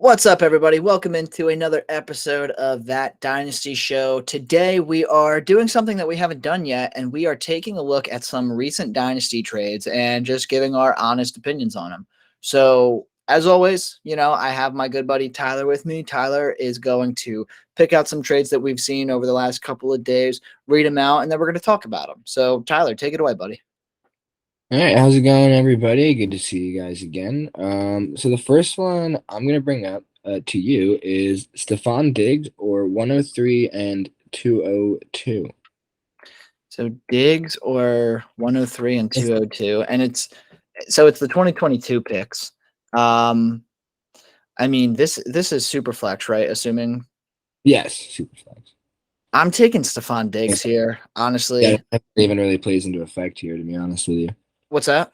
What's up, everybody? Welcome into another episode of That Dynasty Show. Today, we are doing something that we haven't done yet, and we are taking a look at some recent Dynasty trades and just giving our honest opinions on them. So, as always, I have my good buddy Tyler with me. Tyler is going to pick out some trades that we've seen over the last couple of days, read them out, and then we're going to talk about them. So, Tyler, take it away, buddy. All right, how's it going, everybody? Good to see you guys again. So the first one I'm gonna bring up to you is Stephon Diggs or 103 and 202. So, Diggs or 103 and Yes. 202, and it's the 2022 picks. I mean, this is super flex, right? Assuming Yes, super flex. I'm taking Stephon Diggs here, Yeah, honestly. that even really plays into effect here, to be honest with you. What's that?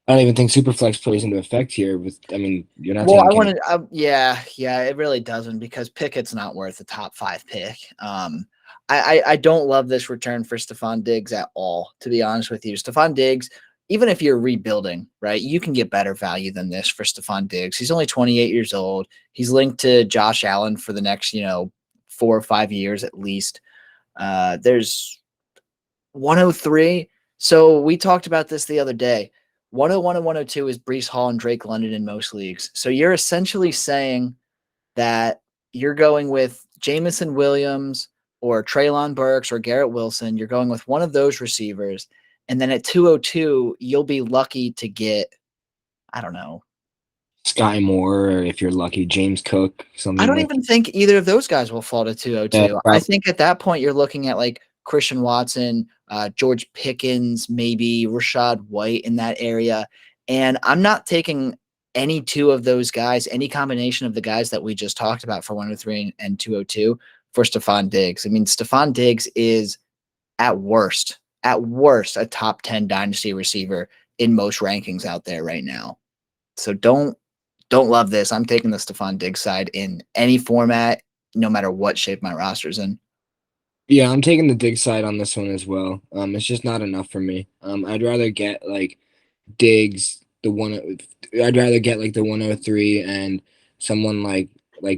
I don't even think super flex plays into effect here. You're not Well, taking I Kenny. wanted, yeah, it really doesn't because Pickett's not worth a top 5 pick. I don't love this return for Stephon Diggs at all, to be honest with you. Stephon Diggs, even if you're rebuilding, right, you can get better value than this for Stephon Diggs. He's only 28 years old. He's linked to Josh Allen for the next, 4 or 5 years at least. There's 103. So we talked about this the other day. 101 and 102 is Breece Hall and Drake London in most leagues. So you're essentially saying that you're going with Jamison Williams or Treylon Burks or Garrett Wilson. You're going with one of those receivers. And then at 202, you'll be lucky to get, I don't know. Sky Moore, or if you're lucky, James Cook, I something don't like even think either of those guys will fall to that. 202. I think at that point you're looking at like Christian Watson, George Pickens, maybe Rashad White in that area. And I'm not taking any two of those guys, any combination of the guys that we just talked about for 103 and 202 for Stephon Diggs. I mean, Stephon Diggs is at worst, a top 10 dynasty receiver in most rankings out there right now. So don't love this. I'm taking the Stephon Diggs side in any format, no matter what shape my roster's in. Yeah, I'm taking the Diggs side on this one as well. It's just not enough for me. I'd rather get like Diggs, I'd rather get like the 103 and someone like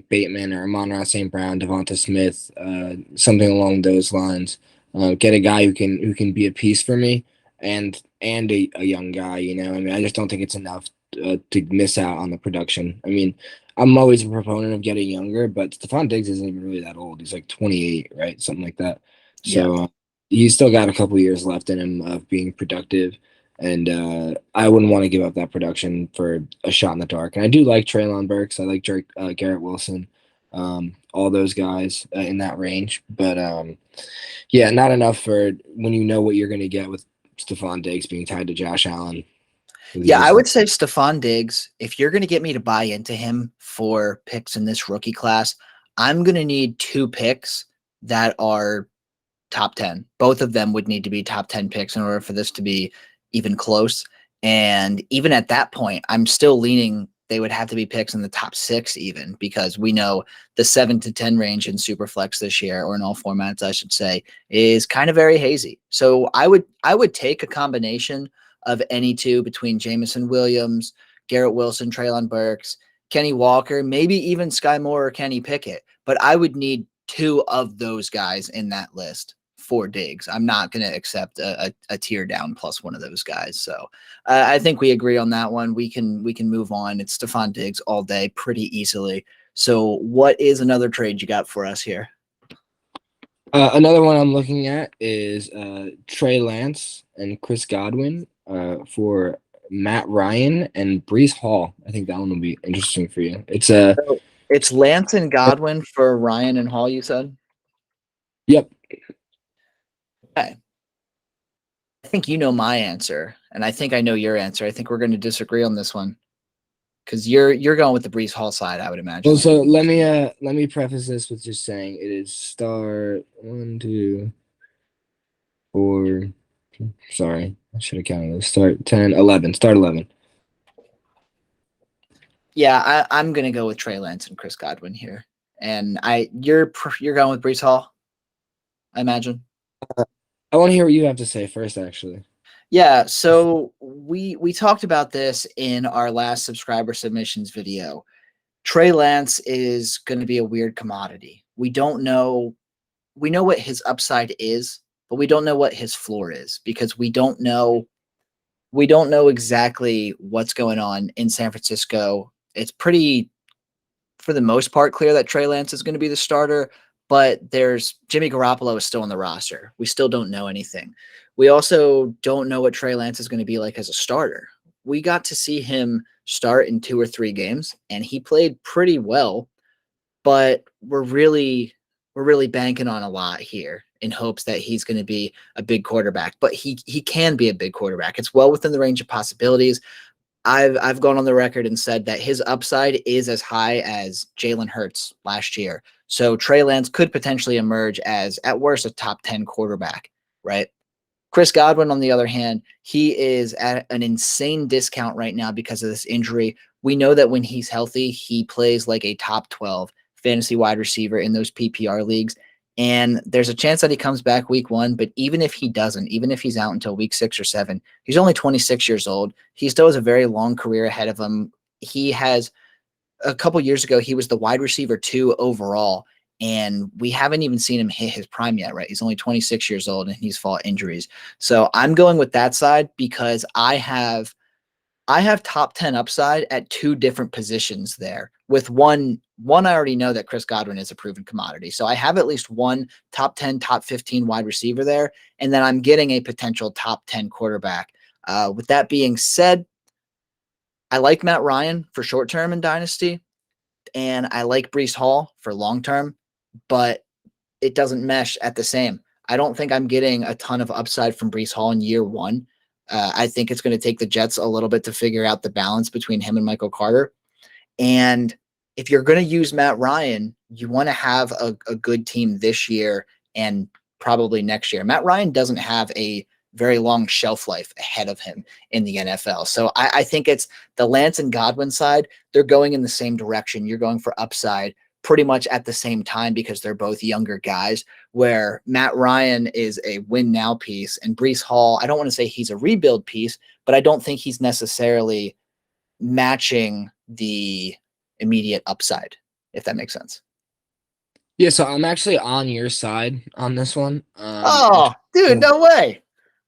Bateman or Amon-Ra St. Brown, Devonta Smith, something along those lines. Get a guy who can be a piece for me and a young guy. I mean, I just don't think it's enough to miss out on the production. I mean, I'm always a proponent of getting younger, but Stephon Diggs isn't even really that old. He's like 28, right? Something like that. Yeah. So he's still got a couple years left in him of being productive. And I wouldn't want to give up that production for a shot in the dark. And I do like Treylon Burks. I like Garrett Wilson, all those guys in that range. But yeah, not enough for when you know what you're going to get with Stephon Diggs being tied to Josh Allen. Yeah, I would say Stephon Diggs, if you're going to get me to buy into him for picks in this rookie class, I'm going to need 2 picks that are top 10. Both of them would need to be top 10 picks in order for this to be even close. And even at that point, I'm still leaning they would have to be picks in the top 6 even because we know the 7 to 10 range in Superflex this year, or in all formats, I should say, is kind of very hazy. So I would take a combination of any two between Jamison Williams, Garrett Wilson, Treylon Burks, Kenny Walker, maybe even Sky Moore or Kenny Pickett. But I would need 2 of those guys in that list for Diggs. I'm not going to accept a tier down plus one of those guys. So I think we agree on that one. We can move on. It's Stephon Diggs all day pretty easily. So what is another trade you got for us here? Another one I'm looking at is Trey Lance and Chris Godwin for Matt Ryan and Breece Hall. I think that one will be interesting for you. It's Lance and Godwin for Ryan and Hall, you said? Yep. Okay. I think you know my answer, and I think I know your answer. I think we're going to disagree on this one because you're going with the Breece Hall side, I would imagine. Well, so let me preface this with just saying it is start 1, 2, 4. Sorry, I should have counted this. Start 10, 11. Start 11. Yeah, I'm going to go with Trey Lance and Chris Godwin here, and you're going with Breece Hall, I imagine. I want to hear what you have to say first, actually. Yeah, so we talked about this in our last subscriber submissions video. Trey Lance is going to be a weird commodity. We don't know. We know what his upside is, but we don't know what his floor is because we don't know. We don't know exactly what's going on in San Francisco. It's pretty, for the most part, clear that Trey Lance is going to be the starter, but there's Jimmy Garoppolo is still on the roster. We still don't know anything. We also don't know what Trey Lance is going to be like as a starter. We got to see him start in 2 or 3 games, and he played pretty well, but we're really banking on a lot here in hopes that he's going to be a big quarterback. But he can be a big quarterback. It's well within the range of possibilities. I've gone on the record and said that his upside is as high as Jalen Hurts last year. So Trey Lance could potentially emerge as, at worst, a top 10 quarterback, right? Chris Godwin, on the other hand, he is at an insane discount right now because of this injury. We know that when he's healthy, he plays like a top 12 fantasy wide receiver in those PPR leagues. And there's a chance that he comes back week 1, but even if he doesn't, even if he's out until week 6 or 7, he's only 26 years old. He still has a very long career ahead of him. He has, a couple years ago, he was the wide receiver 2 overall, and we haven't even seen him hit his prime yet, right? He's only 26 years old and he's fought injuries. So I'm going with that side because I have top 10 upside at 2 different positions there. With one, I already know that Chris Godwin is a proven commodity. So I have at least one top 10, top 15 wide receiver there. And then I'm getting a potential top 10 quarterback. With that being said, I like Matt Ryan for short term in Dynasty, and I like Breece Hall for long term, but it doesn't mesh at the same. I don't think I'm getting a ton of upside from Breece Hall in year 1. I think it's going to take the Jets a little bit to figure out the balance between him and Michael Carter. And if you're going to use Matt Ryan, you want to have a good team this year and probably next year. Matt Ryan doesn't have a very long shelf life ahead of him in the NFL. So I think it's the Lance and Godwin side. They're going in the same direction. You're going for upside pretty much at the same time because they're both younger guys, where Matt Ryan is a win now piece and Breece Hall, I don't want to say he's a rebuild piece, but I don't think he's necessarily matching the immediate upside, if that makes sense. Yeah, so I'm actually on your side on this one. Oh, dude, no way.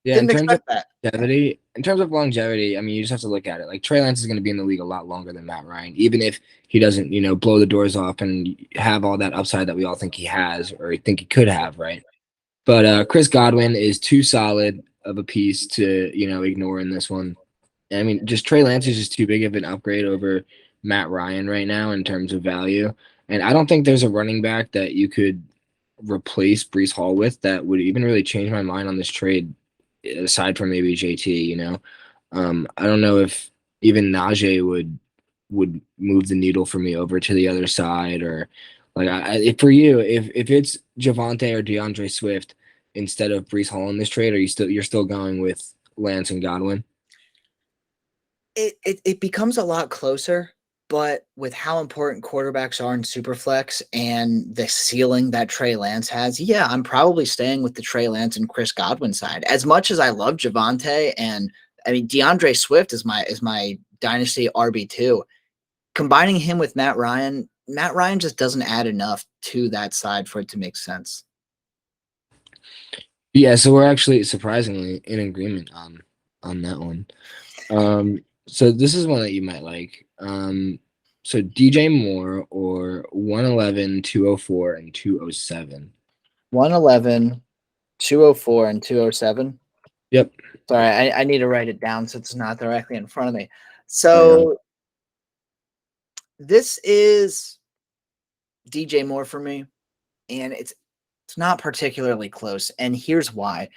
Yeah, in Didn't terms of expect that. longevity, I mean, you just have to look at it. Like Trey Lance is going to be in the league a lot longer than Matt Ryan, even if he doesn't, blow the doors off and have all that upside that we all think he has or think he could have, right? But Chris Godwin is too solid of a piece to, ignore in this one. I mean, just Trey Lance is just too big of an upgrade over Matt Ryan right now in terms of value. And I don't think there's a running back that you could replace Breece Hall with that would even really change my mind on this trade, aside from maybe JT. I don't know if even Najee would move the needle for me over to the other side, or like for you, if it's Javonte or DeAndre Swift instead of Breece Hall in this trade, are you're still going with Lance and Godwin? It becomes a lot closer, but with how important quarterbacks are in Superflex and the ceiling that Trey Lance has, yeah, I'm probably staying with the Trey Lance and Chris Godwin side. As much as I love Javonte, and I mean DeAndre Swift is my dynasty RB2. Combining him with Matt Ryan just doesn't add enough to that side for it to make sense. Yeah, so we're actually surprisingly in agreement on that one. So this is one that you might like. So DJ Moore or 111, 204, and 207. 111, 204, and 207. Yep. Sorry, I need to write it down so it's not directly in front of me. I know. So this is DJ Moore for me, and it's not particularly close. And here's why.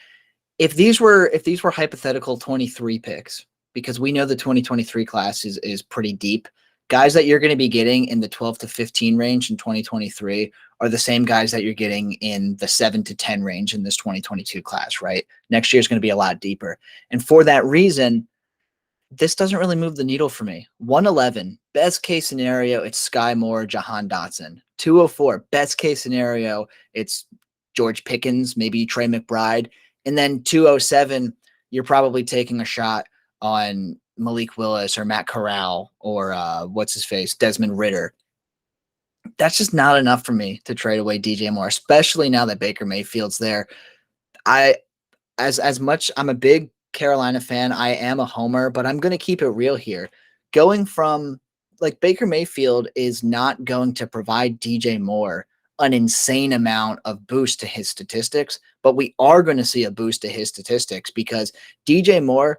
If these were hypothetical 23 picks, because we know the 2023 class is pretty deep, guys that you're going to be getting in the 12 to 15 range in 2023 are the same guys that you're getting in the 7 to 10 range in this 2022 class, right? Next year is going to be a lot deeper. And for that reason, this doesn't really move the needle for me. 111, best case scenario, it's Sky Moore, Jahan Dotson. 204, best case scenario, it's George Pickens, maybe Trey McBride. And then 207, you're probably taking a shot on Malik Willis or Matt Corral or what's his face, Desmond Ritter. That's just not enough for me to trade away DJ Moore, especially now that Baker Mayfield's there. I as much I'm a big Carolina fan, I am a homer, but I'm going to keep it real here. Going from like Baker Mayfield is not going to provide DJ Moore an insane amount of boost to his statistics, but we are going to see a boost to his statistics because DJ Moore,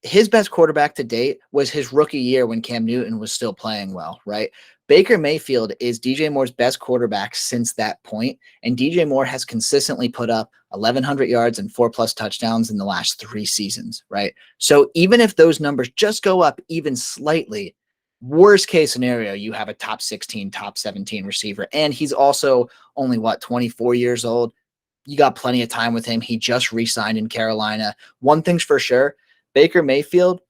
his best quarterback to date was his rookie year when Cam Newton was still playing well, right? Baker Mayfield is DJ Moore's best quarterback since that point, and DJ Moore has consistently put up 1,100 yards and 4+ touchdowns in the last 3 seasons, right? So even if those numbers just go up even slightly, worst case scenario, you have a top 16, top 17 receiver, and he's also only, 24 years old. You got plenty of time with him. He just re-signed in Carolina. One thing's for sure, Baker Mayfield,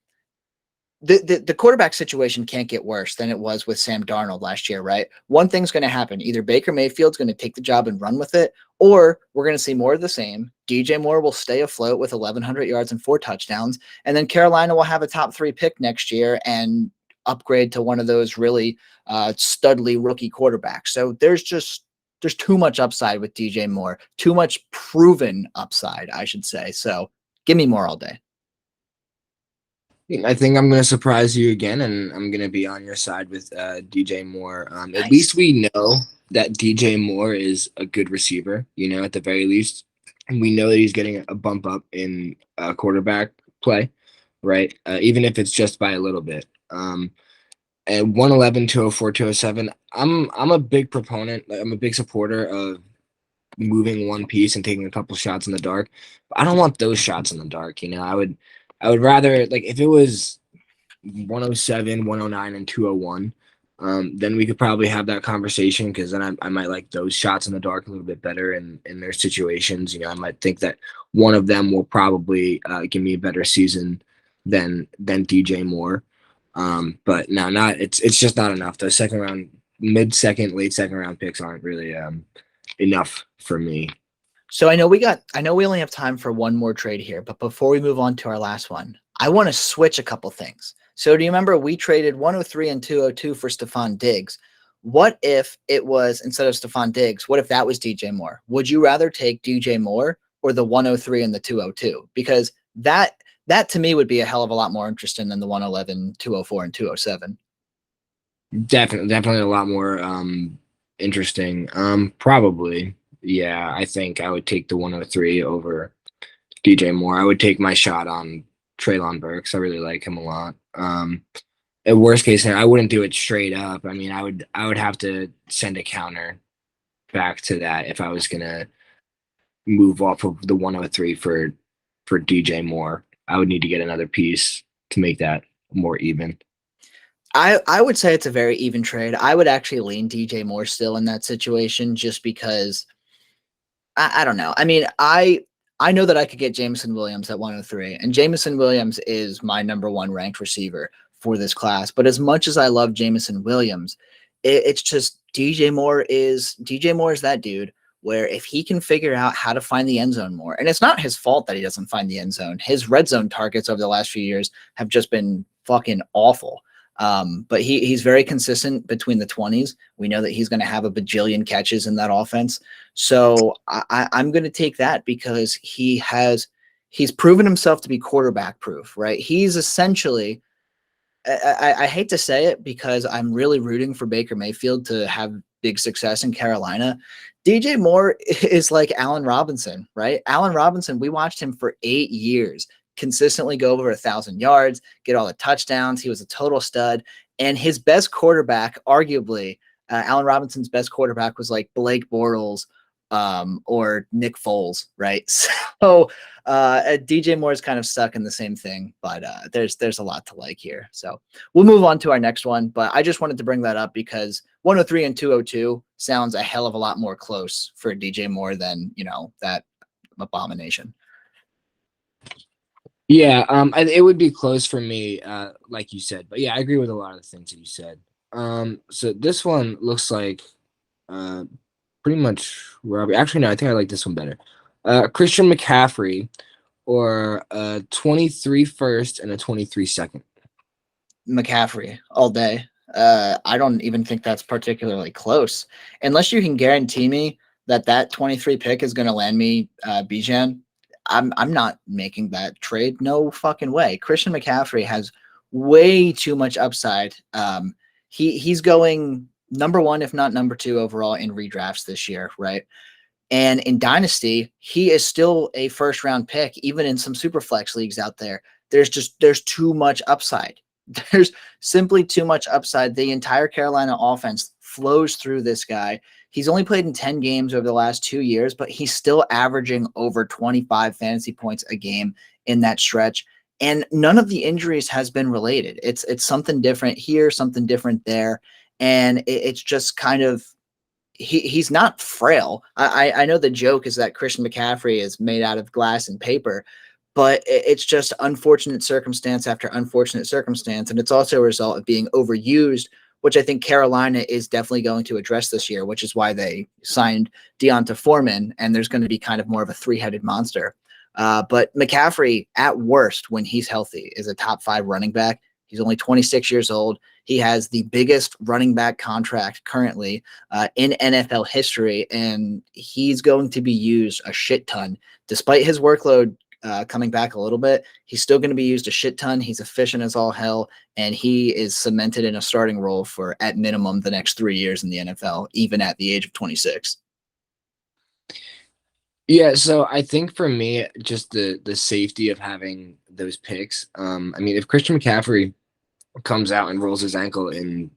the quarterback situation can't get worse than it was with Sam Darnold last year, right? One thing's going to happen. Either Baker Mayfield's going to take the job and run with it, or we're going to see more of the same. DJ Moore will stay afloat with 1,100 yards and 4 touchdowns, and then Carolina will have a top 3 pick next year and upgrade to one of those really studly rookie quarterbacks. So there's too much upside with DJ Moore, too much proven upside, I should say. So give me more all day. I think I'm going to surprise you again, and I'm going to be on your side with DJ Moore. Nice. At least we know that DJ Moore is a good receiver, at the very least. And we know that he's getting a bump up in quarterback play, right? Even if it's just by a little bit. And 111, 204, 207, I'm a big proponent. I'm a big supporter of moving one piece and taking a couple shots in the dark. But I don't want those shots in the dark. I would rather, like, if it was 107, 109, and 201, then we could probably have that conversation, because then I might like those shots in the dark a little bit better in their situations. I might think that one of them will probably give me a better season than DJ Moore. But no, it's just not enough. Those second round, mid-second, late second round picks aren't really enough for me. So I know we only have time for one more trade here, but before we move on to our last one, I want to switch a couple things. So do you remember we traded 103 and 202 for Stephon Diggs? What if it was, instead of Stephon Diggs, what if that was DJ Moore? Would you rather take DJ Moore or the 103 and the 202? Because that to me would be a hell of a lot more interesting than the 111, 204, and 207. Definitely a lot more interesting. Probably. Yeah, I think I would take the 103 over DJ Moore. I would take my shot on Treylon Burks. I really like him a lot. At worst case scenario, I wouldn't do it straight up. I mean, I would have to send a counter back to that if I was gonna move off of the 103 for DJ Moore. I would need to get another piece to make that more even. I would say it's a very even trade. I would actually lean DJ Moore still in that situation, just because I don't know. I mean, I know that I could get Jameson Williams at 103, and Jameson Williams is my number 1 ranked receiver for this class. But as much as I love Jameson Williams, it's just DJ Moore is that dude where if he can figure out how to find the end zone more, and it's not his fault that he doesn't find the end zone. His red zone targets over the last few years have just been fucking awful. But he's very consistent between the 20s. We know that he's going to have a bajillion catches in that offense. So I'm going to take that because he's proven himself to be quarterback proof, right? He's essentially, I hate to say it because I'm really rooting for Baker Mayfield to have big success in Carolina. DJ Moore is like Allen Robinson, right? Allen Robinson, we watched him for 8 years consistently go over 1,000 yards, get all the touchdowns. He was a total stud. And his best quarterback, arguably, Allen Robinson's best quarterback was like Blake Bortles or Nick Foles, right? So DJ Moore is kind of stuck in the same thing, but there's a lot to like here. So we'll move on to our next one. But I just wanted to bring that up because 103 and 202 sounds a hell of a lot more close for DJ Moore than, that abomination. Yeah, it would be close for me, like you said. But yeah, I agree with a lot of the things that you said. So this one looks like pretty much Robbie. Actually, no, I think I like this one better. Christian McCaffrey or a 23 first and a 23 second. McCaffrey all day. I don't even think that's particularly close. Unless you can guarantee me that that 23 pick is going to land me Bijan, I'm not making that trade. No fucking way. Christian McCaffrey has way too much upside. He's going number one, if not number two overall in redrafts this year, right? And in Dynasty, he is still a first round pick, even in some super flex leagues out there. There's too much upside. There's simply too much upside. The entire Carolina offense flows through this guy. He's only played in 10 games over the last 2 years, but he's still averaging over 25 fantasy points a game in that stretch. And none of the injuries has been related. It's something different here, something different there. And it's just kind of he's not frail. I know the joke is that Christian McCaffrey is made out of glass and paper, but it's just unfortunate circumstance after unfortunate circumstance. And it's also a result of being overused, which I think Carolina is definitely going to address this year, which is why they signed Deonta Foreman. And there's going to be kind of more of a three-headed monster. But McCaffrey, at worst, when he's healthy, is a top 5 running back. He's only 26 years old. He has the biggest running back contract currently in NFL history, and he's going to be used a shit ton. Despite his workload coming back a little bit, he's still going to be used a shit ton. He's efficient as all hell, and he is cemented in a starting role for, at minimum, the next 3 years in the NFL, even at the age of 26. Yeah, so I think for me, just the safety of having those picks. I mean, if Christian McCaffrey comes out and rolls his ankle in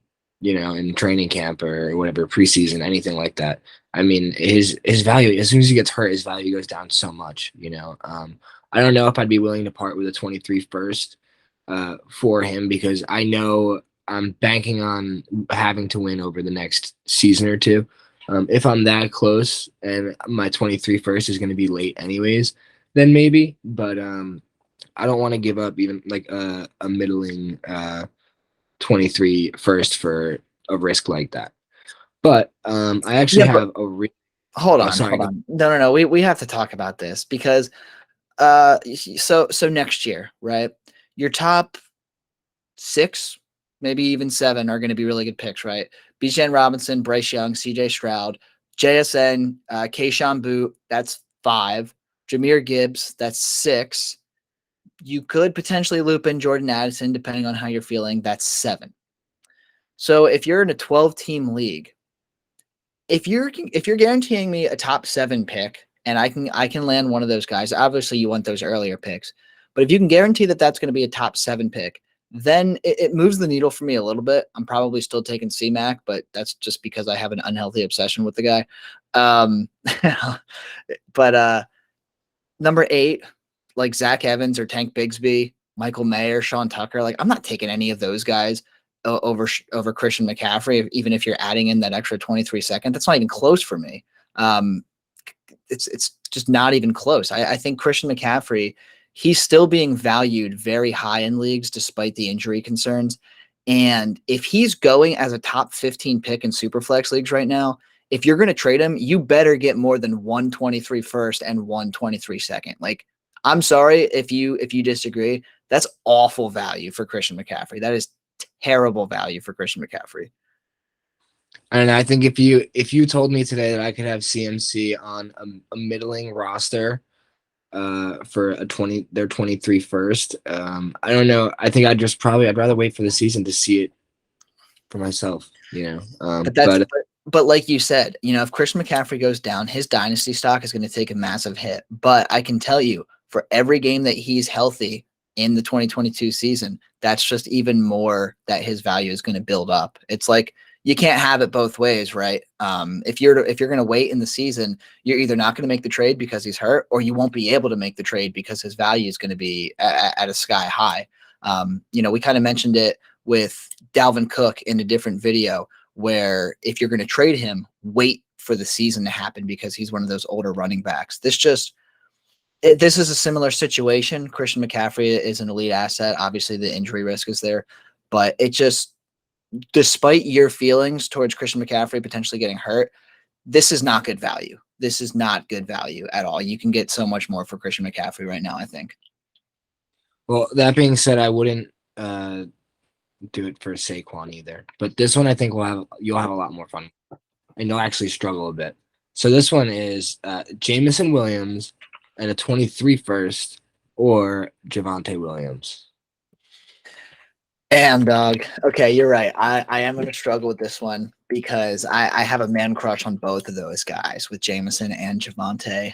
training camp or whatever, preseason, anything like that, I mean, his value, as soon as he gets hurt, his value goes down so much. I don't know if I'd be willing to part with a 23 first for him, because I know I'm banking on having to win over the next season or two. If I'm that close and my 23 first is going to be late anyways, then maybe. But I don't want to give up even like a middling 23 first for a risk like that. But I actually have a hold oh, on, sorry. hold on. No. We have to talk about this because so next year, right? Your top 6, maybe even 7 are going to be really good picks, right? Bijan Robinson, Bryce Young, CJ Stroud, JSN, Keyshawn Boot, that's 5. Jahmyr Gibbs, that's 6. You could potentially loop in Jordan Addison, depending on how you're feeling. That's 7. So if you're in a 12-team league, if you're guaranteeing me a top 7 pick, and I can land one of those guys, obviously you want those earlier picks, but if you can guarantee that that's going to be a top 7 pick, then it moves the needle for me a little bit. I'm probably still taking C-Mac, but that's just because I have an unhealthy obsession with the guy. But number 8, like Zach Evans or Tank Bigsby, Michael Mayer, Sean Tucker, like I'm not taking any of those guys over Christian McCaffrey, even if you're adding in that extra 23 second. That's not even close for me. It's just not even close. I think Christian McCaffrey, he's still being valued very high in leagues despite the injury concerns. And if he's going as a top 15 pick in Superflex leagues right now, if you're going to trade him, you better get more than 123 first and 123 second. Like, I'm sorry if you disagree. That's awful value for Christian McCaffrey. That is terrible value for Christian McCaffrey. And I think if you told me today that I could have CMC on a middling roster for their 23 first, I don't know. I think I'd rather wait for the season to see it for myself. But like you said, if Christian McCaffrey goes down, his dynasty stock is going to take a massive hit. But I can tell you, for every game that he's healthy in the 2022 season, that's just even more that his value is going to build up. It's like you can't have it both ways, right? If you're going to wait in the season, you're either not going to make the trade because he's hurt, or you won't be able to make the trade because his value is going to be at a sky high. We kind of mentioned it with Dalvin Cook in a different video, where if you're going to trade him, wait for the season to happen because he's one of those older running backs. This is a similar situation. Christian McCaffrey is an elite asset. Obviously, the injury risk is there, but it just, despite your feelings towards Christian McCaffrey potentially getting hurt, this is not good value. This is not good value at all. You can get so much more for Christian McCaffrey right now, I think. Well, that being said, I wouldn't do it for Saquon either. But this one I think you'll have a lot more fun, and you'll actually struggle a bit. So this one is Jamison Williams and a 23 first or Javonte Williams. Damn, dog. Okay, you're right. I am going to struggle with this one because I have a man crush on both of those guys with Jameson and Javante.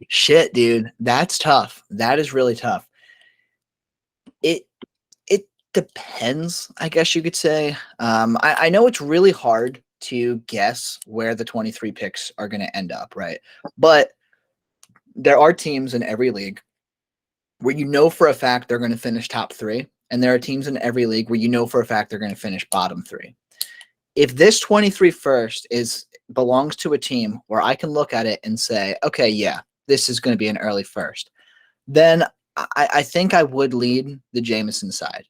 Shit, dude. That's tough. That is really tough. It it depends, I guess you could say. I know it's really hard to guess where the 23 picks are going to end up, right? But there are teams in every league where you know for a fact they're going to finish top 3, and there are teams in every league where you know for a fact they're going to finish bottom 3. If this 23 first belongs to a team where I can look at it and say, okay, yeah, this is going to be an early first, then I think I would lead the Jameson side.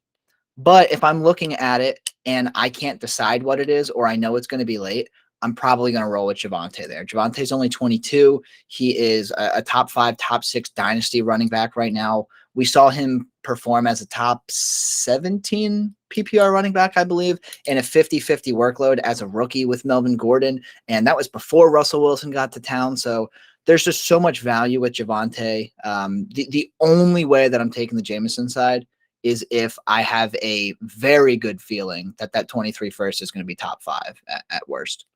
But if I'm looking at it and I can't decide what it is, or I know it's going to be late, I'm probably going to roll with Javante there. Javante's only 22. He is a top 5, top 6 dynasty running back right now. We saw him perform as a top 17 PPR running back, I believe, in a 50-50 workload as a rookie with Melvin Gordon. And that was before Russell Wilson got to town. So there's just so much value with Javante. The only way that I'm taking the Jameson side is if I have a very good feeling that 23 first is going to be top 5 at worst.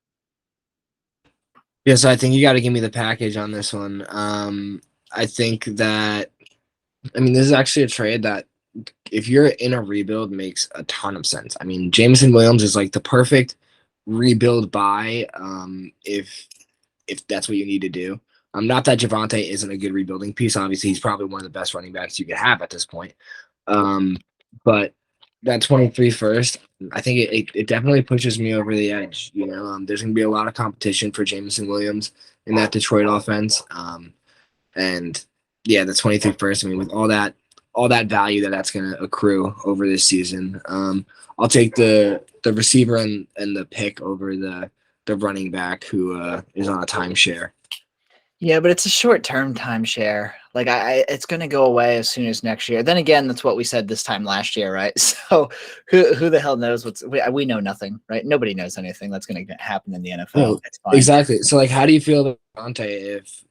Yeah, so I think you got to give me the package on this one. I think that, I mean, this is actually a trade that if you're in a rebuild makes a ton of sense. I mean, Jameson Williams is like the perfect rebuild buy if that's what you need to do. Not that Javante isn't a good rebuilding piece. Obviously, he's probably one of the best running backs you could have at this point. But that 23 first, I think it definitely pushes me over the edge. You know, there's going to be a lot of competition for Jameson Williams in that Detroit offense. And yeah, the 23 first, I mean, with all that value that's going to accrue over this season, I'll take the receiver and the pick over the running back who is on a timeshare. Yeah, but it's a short-term timeshare. Like it's going to go away as soon as next year. Then again, that's what we said this time last year, right? So who the hell knows we know nothing, right? Nobody knows anything that's going to happen in the NFL. Oh, exactly. So like, how do you feel about Dante if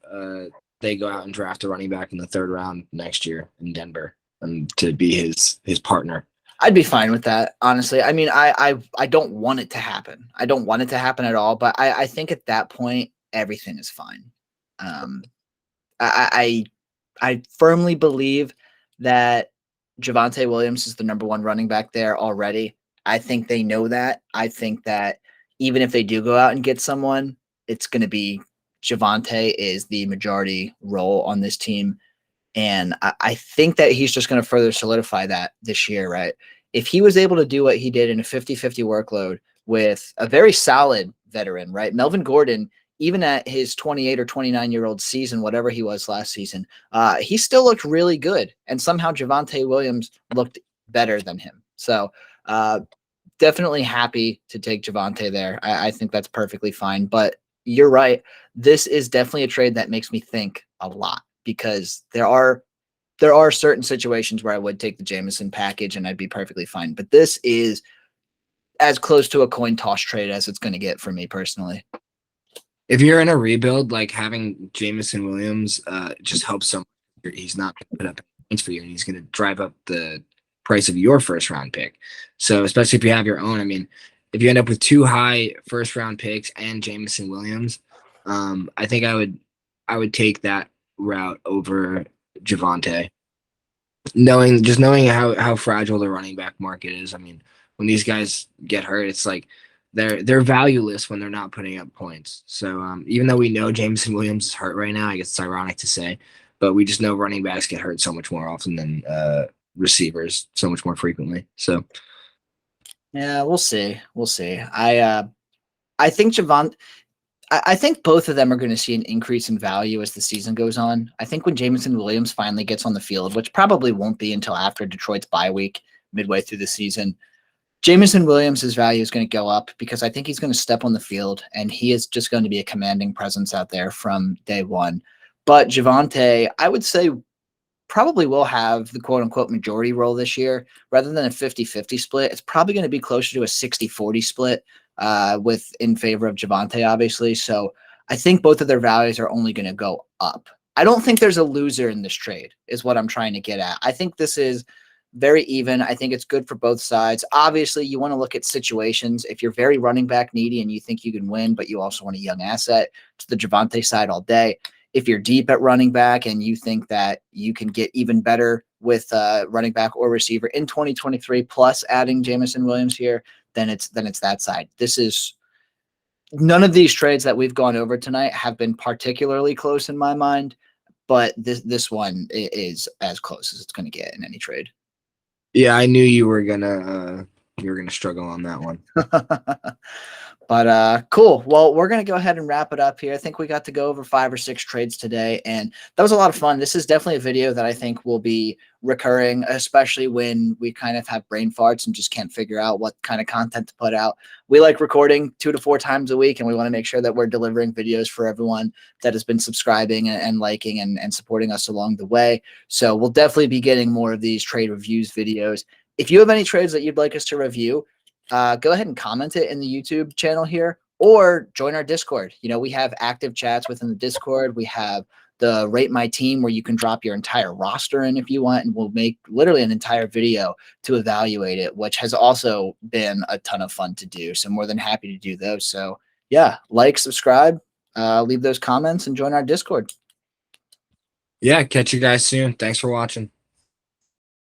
they go out and draft a running back in the 3rd round next year in Denver and to be his partner? I'd be fine with that, honestly. I mean, I don't want it to happen. I don't want it to happen at all. But I think at that point, everything is fine. I firmly believe that Javante Williams is the number 1 running back there already. I think they know that. I think that even if they do go out and get someone, it's going to be Javante is the majority role on this team. And I think that he's just going to further solidify that this year, right? If he was able to do what he did in a 50-50 workload with a very solid veteran, right? Melvin Gordon, even at his 28 or 29-year-old season, whatever he was last season, he still looked really good. And somehow Javante Williams looked better than him. So definitely happy to take Javante there. I think that's perfectly fine. But you're right. This is definitely a trade that makes me think a lot because there are certain situations where I would take the Jameson package and I'd be perfectly fine. But this is as close to a coin toss trade as it's going to get for me personally. If you're in a rebuild, like having Jameson Williams just helps so much. He's not going to put up points for you, and he's going to drive up the price of your 1st round pick. So especially if you have your own, I mean, if you end up with 2 high 1st round picks and Jameson Williams, I think I would take that route over Javante. Knowing how fragile the running back market is. I mean, when these guys get hurt, it's like they're valueless when they're not putting up points. So even though we know Jameson Williams is hurt right now, I guess it's ironic to say, but we just know running backs get hurt so much more often than receivers so much more frequently. So yeah, we'll see. I think Javante. I think both of them are going to see an increase in value as the season goes on. I think when Jameson Williams finally gets on the field, which probably won't be until after Detroit's bye week, midway through the season, Jameson Williams' value is going to go up because I think he's going to step on the field and he is just going to be a commanding presence out there from day one. But Javante, I would say probably will have the quote unquote majority role this year rather than a 50-50 split. It's probably going to be closer to a 60-40 split with in favor of Javonte, obviously. So I think both of their values are only going to go up. I don't think there's a loser in this trade, is what I'm trying to get at. I think this is very even. I think it's good for both sides. Obviously, you want to look at situations. If you're very running back needy and you think you can win, but you also want a young asset, to the Javonte side all day. If you're deep at running back and you think that you can get even better with running back or receiver in 2023, plus adding Jamison Williams here, then it's that side. This is none of these trades that we've gone over tonight have been particularly close in my mind, but this one is as close as it's going to get in any trade. Yeah, I knew you were gonna struggle on that one. But cool. Well, we're going to go ahead and wrap it up here. I think we got to go over 5 or 6 trades today, and that was a lot of fun. This is definitely a video that I think will be recurring, especially when we kind of have brain farts and just can't figure out what kind of content to put out. We like recording 2 to 4 times a week, and we want to make sure that we're delivering videos for everyone that has been subscribing and liking and supporting us along the way. So we'll definitely be getting more of these trade reviews videos. If you have any trades that you'd like us to review, go ahead and comment it in the YouTube channel here or join our Discord. You know, we have active chats within the Discord. We have the Rate My Team where you can drop your entire roster in if you want, and we'll make literally an entire video to evaluate it, which has also been a ton of fun to do. So more than happy to do those. So yeah, like, subscribe, leave those comments, and join our Discord. Yeah, catch you guys soon. Thanks for watching.